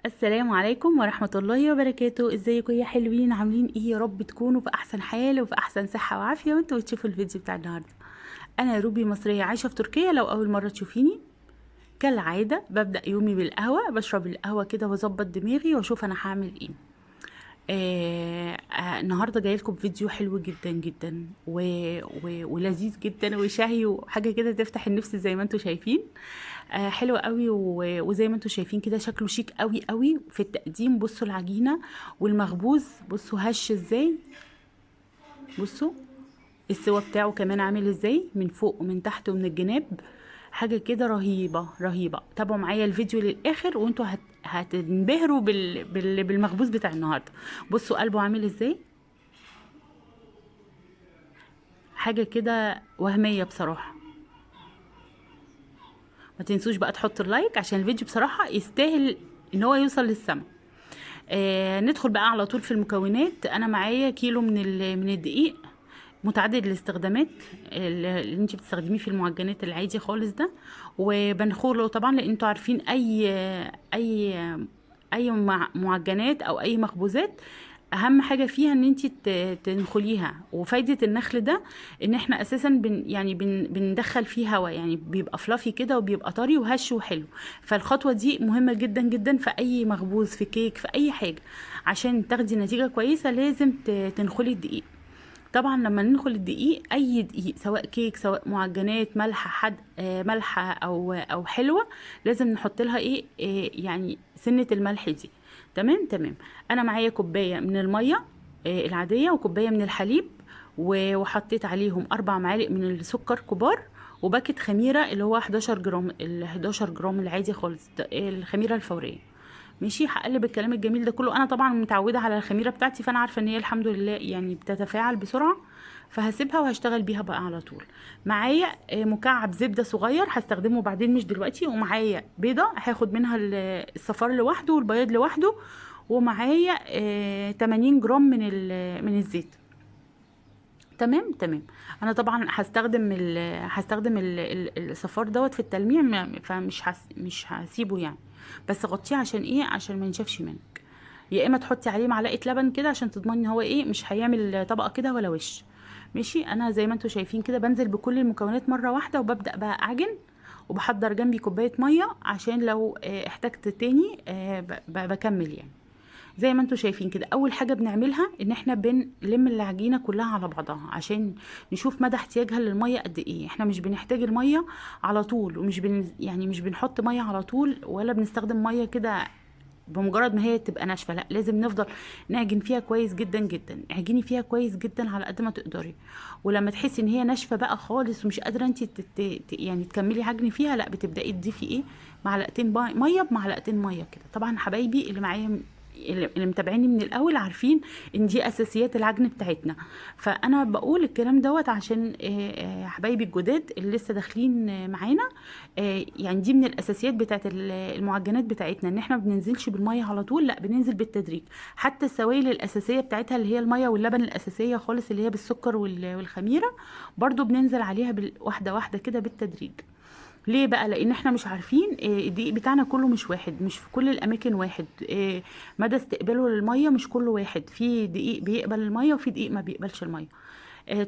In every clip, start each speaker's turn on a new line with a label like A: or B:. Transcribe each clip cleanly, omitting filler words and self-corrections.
A: السلام عليكم ورحمة الله وبركاته. ازيكم يا حلوين؟ عاملين ايه؟ يا رب تكونوا في احسن حال وفي احسن صحة وعافية وانتوا بتشوفوا الفيديو بتاع النهاردة. انا روبي مصرية عايشة في تركيا. لو اول مرة تشوفيني، كالعادة ببدأ يومي بالقهوة، بشرب القهوة كده واظبط دماغي واشوف انا هعمل ايه. النهارده جاي لكم فيديو حلو جدا جدا ولذيذ جدا وشهي وحاجه كده تفتح النفس زي ما انتم شايفين. حلو قوي وزي ما انتم شايفين كده شكله شيك قوي قوي في التقديم. بصوا العجينه والمخبوز، بصوا هش ازاي، بصوا السوا بتاعه كمان عامل ازاي من فوق ومن تحت ومن الجناب. حاجة كده رهيبة رهيبة. تابعوا معايا الفيديو للآخر وانتوا هتنبهروا بالمخبوز بتاع النهاردة. بصوا قلبه عامل ازاي، حاجة كده وهمية بصراحة. ما تنسوش بقى تحطوا اللايك عشان الفيديو بصراحة يستاهل ان هو يوصل للسما. ندخل بقى على طول في المكونات. انا معايا كيلو من الدقيق متعدد الاستخدامات اللي انت بتستخدميه في المعجنات العادي خالص ده. وبنخوله طبعا لان انتوا عارفين اي معجنات او اي مخبوزات اهم حاجه فيها ان انت تنخليها. وفايده النخل ده ان احنا اساسا بندخل فيه هواء، يعني بيبقى فلافي كده وبيبقى طري وهش وحلو. فالخطوه دي مهمه جدا جدا في اي مخبوز، في كيك، في اي حاجه. عشان تاخدي نتيجه كويسه لازم تنخلي الدقيق. طبعا لما ندخل الدقيق، اي دقيق سواء كيك سواء معجنات مالحه مالحه او حلوه، لازم نحط لها يعني سنه الملح دي. تمام تمام. انا معايا كوبايه من الميه العاديه وكوبايه من الحليب، وحطيت عليهم 4 معالق من السكر كبار، وباكت خميره اللي هو 11 جرام، ال 11 جرام العادي خالص، الخميره الفوريه. ماشي. هقلب الكلام الجميل ده كله. انا طبعا متعوده على الخميره بتاعتي، فانا عارفه ان هي الحمد لله يعني بتتفاعل بسرعه، فهسيبها وهشتغل بيها بقى على طول. معايا مكعب زبده صغير هستخدمه بعدين مش دلوقتي، ومعايا بيضه هاخد منها الصفار لوحده والبياض لوحده، ومعايا 80 جرام من الزيت. تمام تمام. انا طبعا هستخدم الصفار دوت في التلميع، فمش مش هسيبه يعني. بس غطيه عشان ايه؟ عشان ما ينشفش منك. يا اما تحطي عليه معلقه لبن كده عشان تضمني ان هو مش هيعمل طبقه كده ولا وش. ماشي. انا زي ما انتم شايفين كده بنزل بكل المكونات مره واحده وببدا بقى اعجن. وبحضر جنبي كوبايه ميه عشان لو احتجت تاني بكمل يعني. زي ما انتم شايفين كده اول حاجه بنعملها ان احنا بنلم العجينه كلها على بعضها عشان نشوف مدى احتياجها للميه قد ايه. احنا مش بنحتاج الميه على طول، ومش يعني مش بنحط ميه على طول، ولا بنستخدم ميه كده بمجرد ما هي تبقى ناشفه. لا، لازم نفضل نعجن فيها كويس جدا جدا. اعجني فيها كويس جدا على قد ما تقدري. ولما تحسي ان هي ناشفه بقى خالص ومش قادره انت يعني تكملي عجن فيها، لا بتبداي تضيفي معلقتين ميه بمعلقتين ميه كده. طبعا حبايبي اللي معايا اللي متابعيني من الاول عارفين ان دي اساسيات العجن بتاعتنا. فانا بقول الكلام دوت عشان حبايبي الجداد اللي لسه داخلين معانا. يعني دي من الاساسيات بتاعت المعجنات بتاعتنا، ان احنا ما بننزلش بالميه على طول، لا بننزل بالتدريج. حتى السوائل الاساسيه بتاعتها اللي هي الميه واللبن الاساسيه خالص اللي هي بالسكر والخميره، برضو بننزل عليها واحده واحده كده بالتدريج. ليه بقى؟ لان احنا مش عارفين الدقيق بتاعنا كله مش واحد، مش في كل الاماكن واحد. مدى استقباله للميه مش كله واحد، في دقيق بيقبل الميه وفي دقيق ما بيقبلش الميه.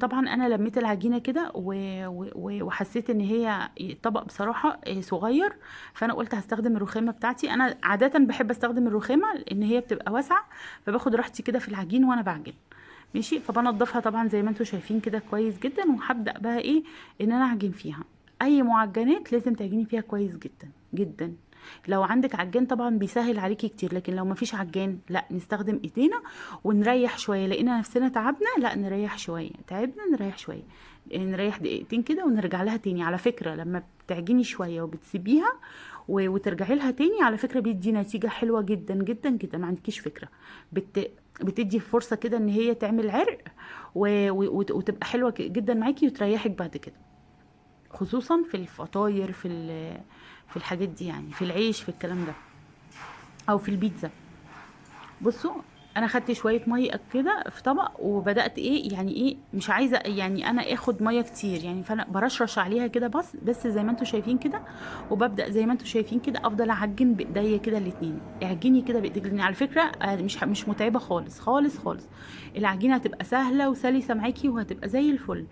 A: طبعا انا لميت العجينه كده وحسيت ان هي طبق بصراحه صغير. فانا قلت هستخدم الرخامه بتاعتي. انا عاده بحب استخدم الرخامه لان هي بتبقى واسعه، فباخد راحتي كده في العجين وانا بعجن. ماشي. فبنضفها طبعا زي ما انتم شايفين كده كويس جدا، وهبدا بقى ان انا اعجن فيها. اي معجنات لازم تعجني فيها كويس جدا جدا. لو عندك عجان طبعا بيسهل عليكي كتير، لكن لو مفيش عجان لا نستخدم ايدينا ونريح شويه. لقينا نفسنا تعبنا، لا نريح شويه. تعبنا نريح شويه، نريح دقيقتين كده ونرجع لها تاني. على فكره لما بتعجني شويه وبتسيبيها وترجعي لها تاني، على فكره بيدي نتيجه حلوه جدا جدا جدا. ما عندكيش فكره. بتدي فرصه كده ان هي تعمل عرق وتبقى حلوه جدا معاكي وتريحك بعد كده، خصوصا في الفطاير، في الحاجات دي يعني، في العيش، في الكلام ده، او في البيتزا. بصوا انا خدت شويه ميه كده في طبق، وبدات ايه يعني ايه، مش عايزه يعني انا اخد ميه كتير يعني، فانا برشرش عليها كده بس زي ما انتم شايفين كده. وببدا زي ما انتم شايفين كده افضل اعجن بايديا كده الاتنين. اعجني كده بايديك الاتنين على فكره، مش متعبه خالص خالص خالص. العجينه هتبقى سهله وسلسه معاكي وهتبقى زي الفل.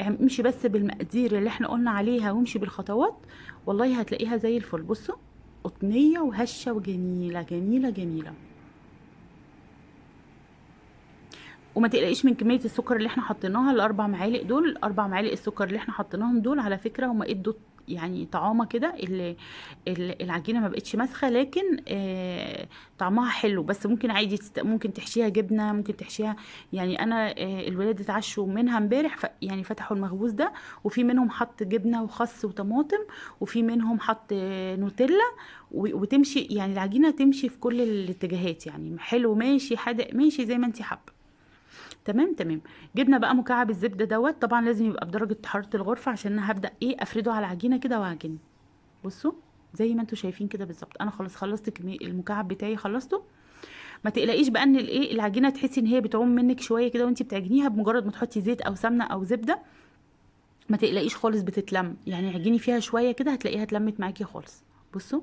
A: امشي بس بالمقادير اللي احنا قلنا عليها، وامشي بالخطوات، والله هتلاقيها زي الفل. بصوا، قطنيه وهشه وجميله جميله جميله. وما تقلقيش من كميه السكر اللي احنا حطيناها، الاربع معالق دول، اربع معالق السكر اللي احنا حطيناهم دول على فكره هم ادوا يعني طعامه كده. العجينه ما بقتش مسخه، لكن طعمها حلو. بس ممكن عادي ممكن تحشيها جبنه، ممكن تحشيها يعني. انا الولاد اتعشوا منها امبارح، يعني فتحوا المخبوز ده، وفي منهم حط جبنه وخس وطماطم، وفي منهم حط نوتيلا. وتمشي يعني العجينه تمشي في كل الاتجاهات، يعني حلو ماشي، حادق ماشي، زي ما انت حابه. تمام تمام. جبنا بقى مكعب الزبده دوت، طبعا لازم يبقى بدرجه حراره الغرفه، عشان انا هبدا ايه افرده على العجينه كده واعجن. بصوا زي ما انتم شايفين كده بالظبط. انا خلاص خلصت المكعب بتاعي خلصته. ما تقلقيش بقى ان الايه العجينه تحسي ان هي بتعوم منك شويه كده وانت بتعجنيها، بمجرد ما تحطي زيت او سمنه او زبده. ما تقلقيش خالص، بتتلم يعني. عجيني فيها شويه كده هتلاقيها اتلمت معاكي خالص. بصوا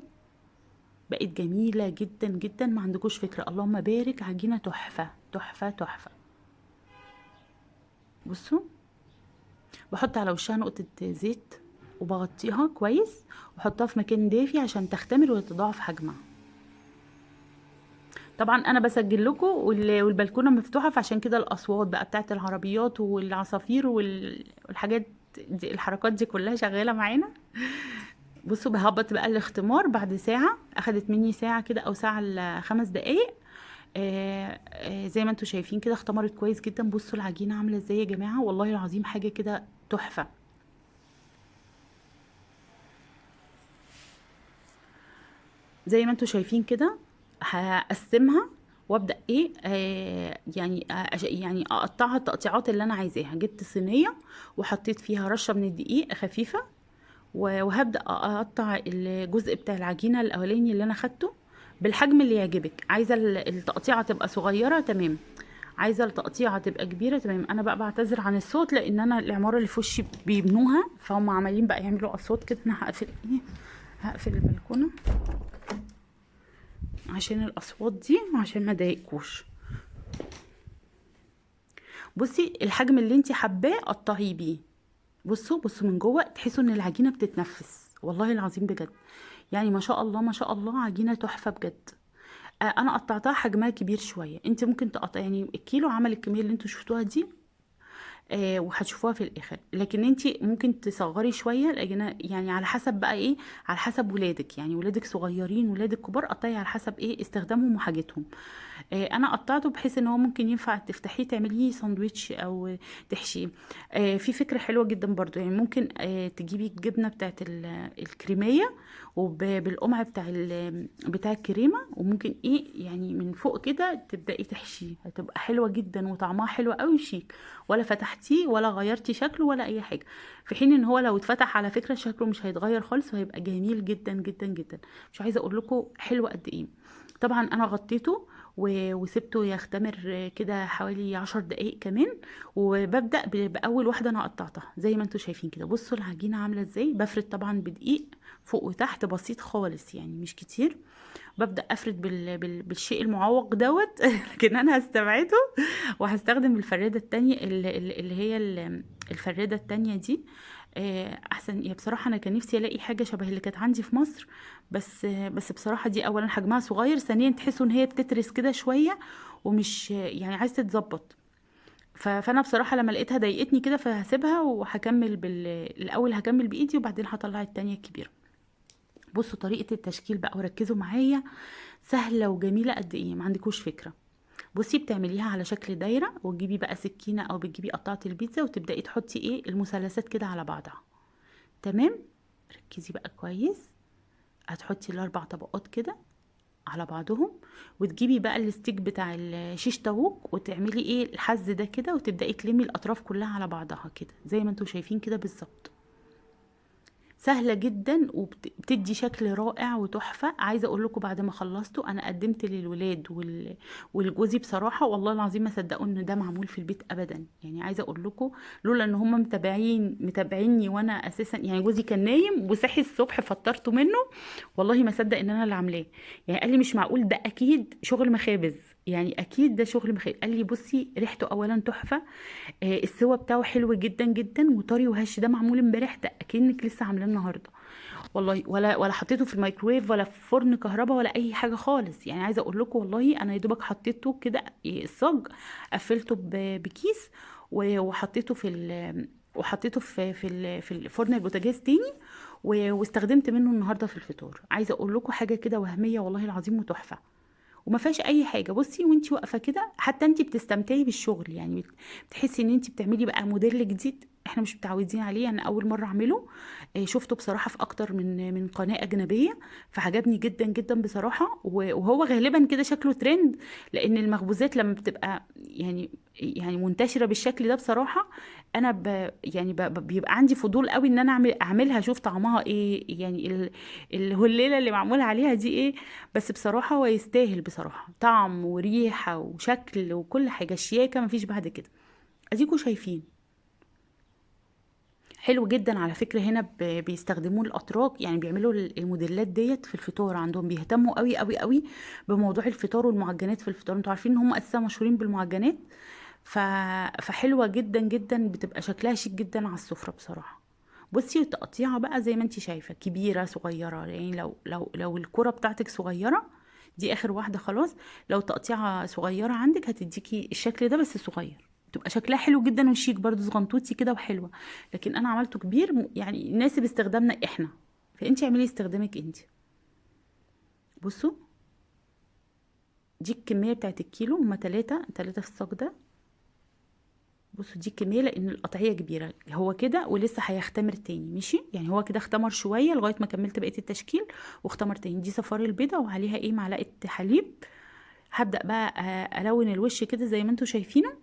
A: بقت جميله جدا جدا، ما عندكوش فكره. اللهم بارك، عجينه تحفه تحفه تحفه. بصوا، بحط على وشها نقطة زيت، وبغطيها كويس، واحطها في مكان دافي عشان تختمر ويتضاعف حجمها. طبعا انا بسجل لكم والبلكونه مفتوحه، فعشان كده الاصوات بقى بتاعت العربيات والعصافير والحاجات دي، الحركات دي كلها شغاله معانا. بصوا بهبط بقى الاختمار بعد ساعه، اخدت مني ساعه كده او ساعه الا 5 دقايق. زي ما انتم شايفين كده اختمرت كويس جدا. بصوا العجينه عامله ازاي يا جماعه، والله العظيم حاجه كده تحفه. زي ما انتم شايفين كده هقسمها، وابدا ايه يعني يعني اقطعها التقطيعات اللي انا عايزاها. جبت صينيه وحطيت فيها رشه من الدقيق خفيفه، وهبدا اقطع الجزء بتاع العجينه الاولاني اللي انا خدته بالحجم اللي يعجبك. عايزه التقطيعه تبقى صغيره، تمام. عايزه التقطيعه تبقى كبيره، تمام. انا بقى بعتذر عن الصوت، لان انا العماره اللي في وشي بيبنوها، فهم عمالين بقى يعملوا اصوات كده. انا هقفل ايه، هقفل البلكونه عشان الاصوات دي، وعشان ما اضايقكوش. بصي الحجم اللي انت حباه قطعيه بيه. بصوا من جوه تحسوا ان العجينه بتتنفس، والله العظيم بجد. يعني ما شاء الله ما شاء الله، عجينه تحفه بجد. انا قطعتها حجمها كبير شويه. انت ممكن تقطع يعني الكيلو عمل الكميه اللي انتوا شفتوها دي، وهتشوفوها في الاخر. لكن انت ممكن تصغري شويه العجينه، يعني على حسب بقى ايه، على حسب ولادك. يعني ولادك صغيرين ولادك كبار، قطعي على حسب ايه استخدامهم وحاجتهم. انا قطعته بحيث ان هو ممكن ينفع تفتحيه تعمليه ساندويتش او تحشيه. في فكره حلوه جدا برضو، يعني ممكن تجيبي الجبنه بتاعت الكريميه، وبالقمع بتاع الكريمه، وممكن ايه يعني من فوق كده تبداي تحشيه. هتبقى حلوه جدا وطعمها حلو قوي وشيك، ولا فتحتيه ولا غيرتي شكله ولا اي حاجه. في حين ان هو لو اتفتح على فكره شكله مش هيتغير خالص، وهيبقى جميل جدا جدا جدا. مش عايزه اقول لكم حلو قد ايه. طبعا انا غطيته وسبته يختمر كده حوالي 10 دقايق كمان. وببدأ بأول واحدة أنا قطعتها زي ما انتوا شايفين كده. بصوا العجينة عاملة ازاي. بفرد طبعا بدقيق فوق وتحت بسيط خالص، يعني مش كتير. ببدأ أفرد بالشيء المعوق دوت لكن أنا هستبعده، وهستخدم الفرادة التانية اللي هي الفرادة التانية دي. احسن. يا بصراحه انا كان نفسي الاقي حاجه شبه اللي كانت عندي في مصر، بس بصراحه دي اولا حجمها صغير، ثانيا تحسوا ان هي بتترس كده شويه، ومش يعني عايزه تتظبط. فانا بصراحه لما لقيتها ضايقتني كده، فهسيبها وهكمل الاول هكمل بايدي، وبعدين هطلع التانية الكبيره. بصوا طريقه التشكيل بقى وركزوا معايا، سهله وجميله قد ايه ما عندكوش فكره. بصي بتعمليها على شكل دايره، وتجيبي بقى سكينه او بتجيبي قطعه البيتزا، وتبداي تحطي ايه المثلثات كده على بعضها. تمام. ركزي بقى كويس. هتحطي الاربع طبقات كده على بعضهم، وتجيبي بقى الستيك بتاع الشيش طاووق، وتعملي ايه الحز ده كده، وتبداي تلمي الاطراف كلها على بعضها كده زي ما انتوا شايفين كده بالظبط. سهله جدا وبتدي شكل رائع وتحفه. عايزه اقول لكم بعد ما خلصته انا قدمت للولاد والجوزي بصراحه والله العظيم ما صدقوا ان ده معمول في البيت ابدا. يعني عايزه اقول لكم لولا ان هم متابعيني وانا اساسا يعني جوزي كان نايم وصحي الصبح فطرته منه، والله ما صدق ان انا اللي عاملاه. يعني قال لي مش معقول ده اكيد شغل مخابز، يعني اكيد ده شغل مخابز. قال لي بصي ريحته اولا تحفه، السوا بتاعه حلو جدا جدا وطري وهش، ده معمول امبارح ده اكنك لسه عاملاه النهارده. والله ولا حطيته في الميكرويف ولا في فرن كهرباء ولا اي حاجه خالص. يعني عايزه اقول لكم والله انا يا دوبك حطيته كده الصاج، قفلته بكيس وحطيته في الفرن البوتاجاز تاني، واستخدمت منه النهارده في الفطار. عايزه اقول لكم حاجه كده وهميه والله العظيم وتحفه، وما فيهاش اي حاجه. بصي وانتي واقفه كده حتى انتي بتستمتعي بالشغل، يعني بتحسي ان انتي بتعملي بقى موديل جديد احنا مش متعودين عليه. انا اول مره اعمله، شفته بصراحه في اكتر من قناه اجنبيه، فعجبني جدا جدا بصراحه. وهو غالبا كده شكله ترند، لان المخبوزات لما بتبقى يعني منتشره بالشكل ده بصراحه انا يعني بيبقى عندي فضول قوي ان انا اعملها اشوف طعمها ايه، يعني الهليله اللي معمول عليها دي ايه. بس بصراحة هو يستاهل بصراحة، طعم وريحة وشكل وكل حاجة شياكة مفيش بعد كده. اديكوا شايفين حلو جدا على فكرة. هنا بيستخدموه الأتراك، يعني بيعملوا الموديلات ديت في الفطار عندهم، بيهتموا قوي قوي قوي بموضوع الفطار والمعجنات في الفطار. انتوا عارفين ان هم اساسا مشهورين بالمعجنات. ف... فحلوة جدا جدا، بتبقى شكلها شيك جدا على السفرة بصراحة. بصي التقطيعة بقى زي ما انت شايفة، كبيرة صغيرة، يعني لو الكرة بتاعتك صغيرة دي اخر واحدة خلاص. لو تقطيعة صغيرة عندك هتديكي الشكل ده بس صغير، تبقى شكلها حلو جدا وشيك برضو صغنطوطي كده وحلوة. لكن انا عملته كبير يعني يناسب استخدامنا احنا، فانت اعملي استخدامك انت. بصوا دي الكمية بتاعت الكيلو، هما تلاتة في الصاج ده. بصوا دي الكمية لان القطعية كبيرة. هو كده ولسه هيختمر تاني ماشي، يعني هو كده اختمر شوية لغاية ما كملت بقية التشكيل واختمر تاني. دي صفار البيضة وعليها ايه معلقة حليب. هبدأ بقى الون الوش كده زي ما انتوا شايفينه.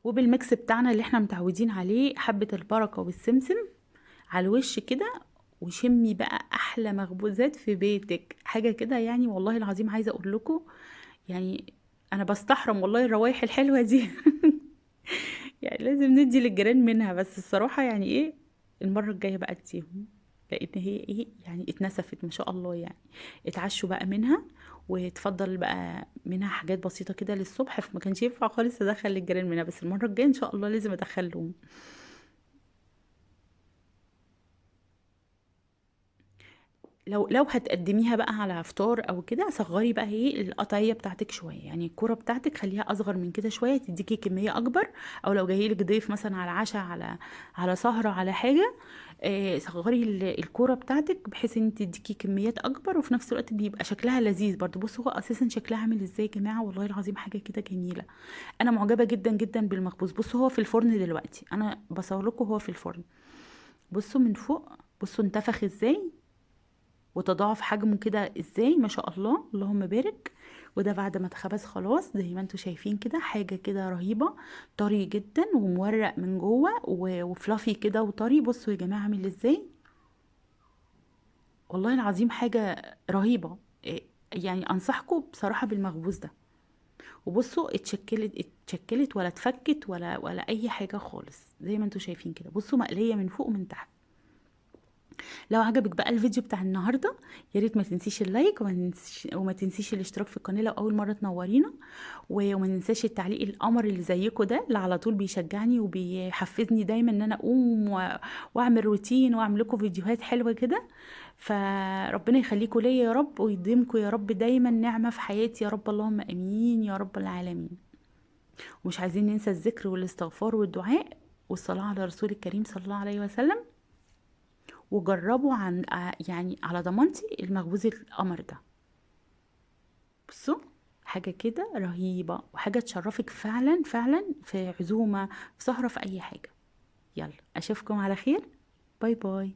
A: وبالميكس بتاعنا اللي احنا متعودين عليه، حبة البركة والسمسم على الوش كده. وشمي بقى احلى مخبوزات في بيتك، حاجة كده يعني والله العظيم عايزة اقول لكم يعني انا بستحرم والله الروايح الحلوة دي. يعني لازم ندي للجيران منها، بس الصراحة يعني ايه المرة الجاية بقى اديهم، لان هي ايه يعني اتنسفت ما شاء الله. يعني اتعشوا بقى منها، وتفضل بقى منها حاجات بسيطة كده للصبح، فما كانش ينفع خالص ادخل للجيران منها، بس المرة الجاية ان شاء الله لازم ادخلهم. لو هتقدميها بقى على فطار او كده، صغري بقى ايه القطعيه بتاعتك شويه، يعني الكوره بتاعتك خليها اصغر من كده شويه تديكي كميه اكبر. او لو جايلك ضيف مثلا على عشاء، على سهره، على حاجه، صغري الكوره بتاعتك بحيث ان تديكي كميات اكبر، وفي نفس الوقت بيبقى شكلها لذيذ برضو. بصوا هو اساسا شكلها عامل ازاي يا جماعه، والله العظيم حاجه كده جميله. انا معجبه جدا جدا بالمخبوز. بصوا هو في الفرن دلوقتي، انا بصور لكم هو في الفرن. بصوا من فوق، بصوا انتفخ ازاي وتضاعف حجمه كده ازاي، ما شاء الله اللهم بارك. وده بعد ما اتخبز خلاص زي ما انتوا شايفين كده، حاجة كده رهيبة، طري جدا ومورق من جوه وفلافي كده وطري. بصوا يا جماعة عامل ازاي، والله العظيم حاجة رهيبة. يعني انصحكم بصراحة بالمخبوز ده. وبصوا اتشكلت ولا اتفكت ولا اي حاجة خالص، زي ما انتوا شايفين كده. بصوا مقلية من فوق ومن تحت. لو عجبك بقى الفيديو بتاع النهارده يا ريت ما تنسيش اللايك، وما تنسيش الاشتراك في القناه لو اول مره تنورينا. وما ننساش التعليق القمر اللي زيكم ده اللي على طول بيشجعني وبيحفزني دايما ان انا اقوم واعمل روتين واعمل لكم فيديوهات حلوه كده. فربنا يخليكم ليا يا رب، ويديمكم يا رب دايما نعمه في حياتي يا رب، اللهم امين يا رب العالمين. ومش عايزين ننسى الذكر والاستغفار والدعاء والصلاه على رسول الكريم صلى الله عليه وسلم. وجربوا عن يعني على ضمانتي المخبوز القمر ده. بصوا حاجة كده رهيبة، وحاجة تشرفك فعلا فعلا في عزومة، في سهرة، في أي حاجة. يلا أشوفكم على خير. باي باي.